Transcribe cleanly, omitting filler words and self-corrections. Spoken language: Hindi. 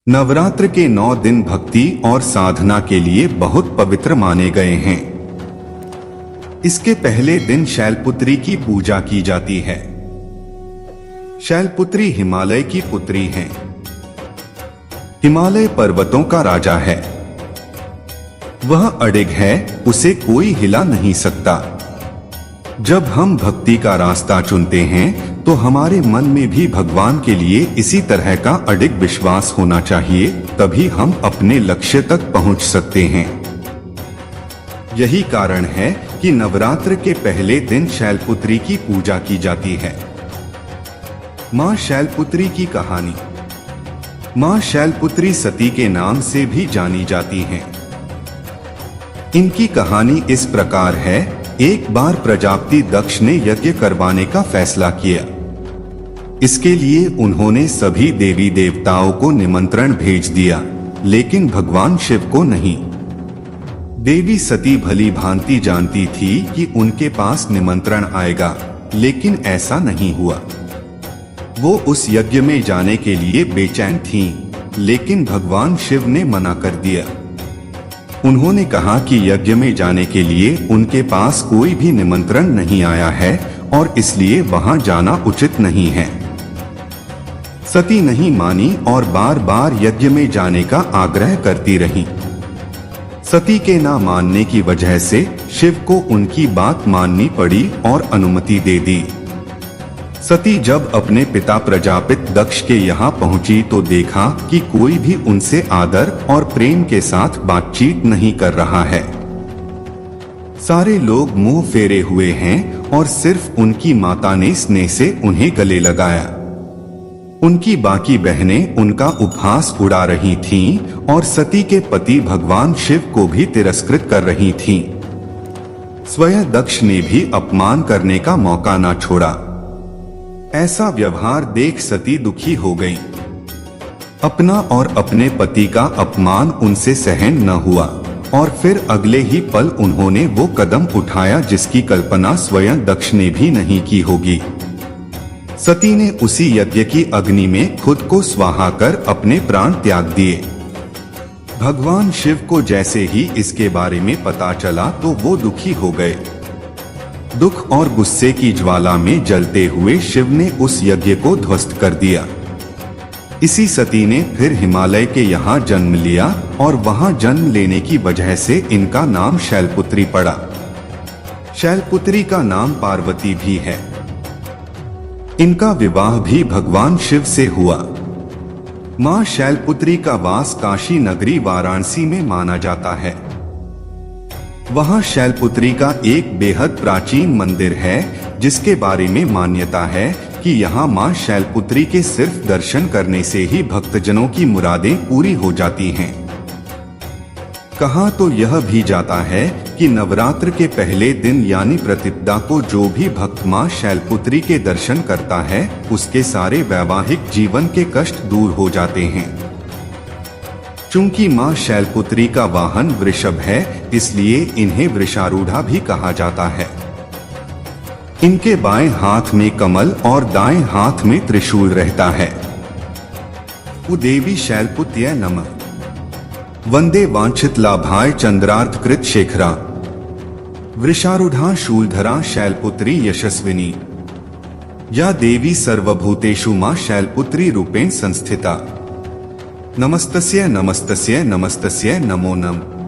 नवरात्र के 9 दिन भक्ति और साधना के लिए बहुत पवित्र माने गए हैं। इसके पहले दिन शैलपुत्री की पूजा की जाती है। शैलपुत्री हिमालय की पुत्री है। हिमालय पर्वतों का राजा है। वह अडिग है, उसे कोई हिला नहीं सकता। जब हम भक्ति का रास्ता चुनते हैं तो हमारे मन में भी भगवान के लिए इसी तरह का अडिग विश्वास होना चाहिए, तभी हम अपने लक्ष्य तक पहुंच सकते हैं। यही कारण है कि नवरात्र के पहले दिन शैलपुत्री की पूजा की जाती है। मां शैलपुत्री की कहानी। मां शैलपुत्री सती के नाम से भी जानी जाती हैं। इनकी कहानी इस प्रकार है। एक बार प्रजापति दक्ष ने यज्ञ करवाने का फैसला किया। इसके लिए उन्होंने सभी देवी देवताओं को निमंत्रण भेज दिया, लेकिन भगवान शिव को नहीं। देवी सती भली भांति जानती थी कि उनके पास निमंत्रण आएगा, लेकिन ऐसा नहीं हुआ। वो उस यज्ञ में जाने के लिए बेचैन थीं, लेकिन भगवान शिव ने मना कर दिया। उन्होंने कहा कि यज्ञ में जाने के लिए उनके पास कोई भी निमंत्रण नहीं आया है और इसलिए वहां जाना उचित नहीं है। सती नहीं मानी और बार बार यज्ञ में जाने का आग्रह करती रही। सती के ना मानने की वजह से शिव को उनकी बात माननी पड़ी और अनुमति दे दी। सती जब अपने पिता प्रजापति दक्ष के यहाँ पहुंची तो देखा कि कोई भी उनसे आदर और प्रेम के साथ बातचीत नहीं कर रहा है। सारे लोग मुंह फेरे हुए हैं और सिर्फ उनकी माता ने स्नेह से उन्हें गले लगाया। उनकी बाकी बहनें उनका उपहास उड़ा रही थीं और सती के पति भगवान शिव को भी तिरस्कृत कर रही थीं। स्वयं दक्ष ने भी अपमान करने का मौका ना छोड़ा। ऐसा व्यवहार देख सती दुखी हो गई। अपना और अपने पति का अपमान उनसे सहन न हुआ और फिर अगले ही पल उन्होंने वो कदम उठाया जिसकी कल्पना स्वयं दक्ष ने भी नहीं की होगी। सती ने उसी यज्ञ की अग्नि में खुद को स्वाहा कर अपने प्राण त्याग दिए। भगवान शिव को जैसे ही इसके बारे में पता चला तो वो दुखी हो गए। दुख और गुस्से की ज्वाला में जलते हुए शिव ने उस यज्ञ को ध्वस्त कर दिया। इसी सती ने फिर हिमालय के यहाँ जन्म लिया और वहाँ जन्म लेने की वजह से इनका नाम शैलपुत्री पड़ा। शैलपुत्री का नाम पार्वती भी है। इनका विवाह भी भगवान शिव से हुआ। मां शैलपुत्री का वास काशी नगरी वाराणसी में माना जाता है। वहां शैलपुत्री का एक बेहद प्राचीन मंदिर है, जिसके बारे में मान्यता है कि यहाँ मां शैलपुत्री के सिर्फ दर्शन करने से ही भक्तजनों की मुरादें पूरी हो जाती हैं। कहा तो यह भी जाता है कि नवरात्र के पहले दिन यानी प्रतिपदा को जो भी भक्त मां शैलपुत्री के दर्शन करता है, उसके सारे वैवाहिक जीवन के कष्ट दूर हो जाते हैं। चूंकि मां शैलपुत्री का वाहन वृषभ है, इसलिए इन्हें वृषारूढ़ा भी कहा जाता है। इनके बाएं हाथ में कमल और दाएं हाथ में त्रिशूल रहता है। उदेवी शैलपुत्र्यै नमः। वंदे वांछित लाभाय चंद्रार्धकृत शेखरा। वृषारूढ़ा शूलधरा शैलपुत्री यशस्विनी। या देवी सर्वभूतेषु मां शैलपुत्री रूपेण संस्थिता। नमस्तस्यै नमस्तस्यै नमस्तस्यै नमो नमः।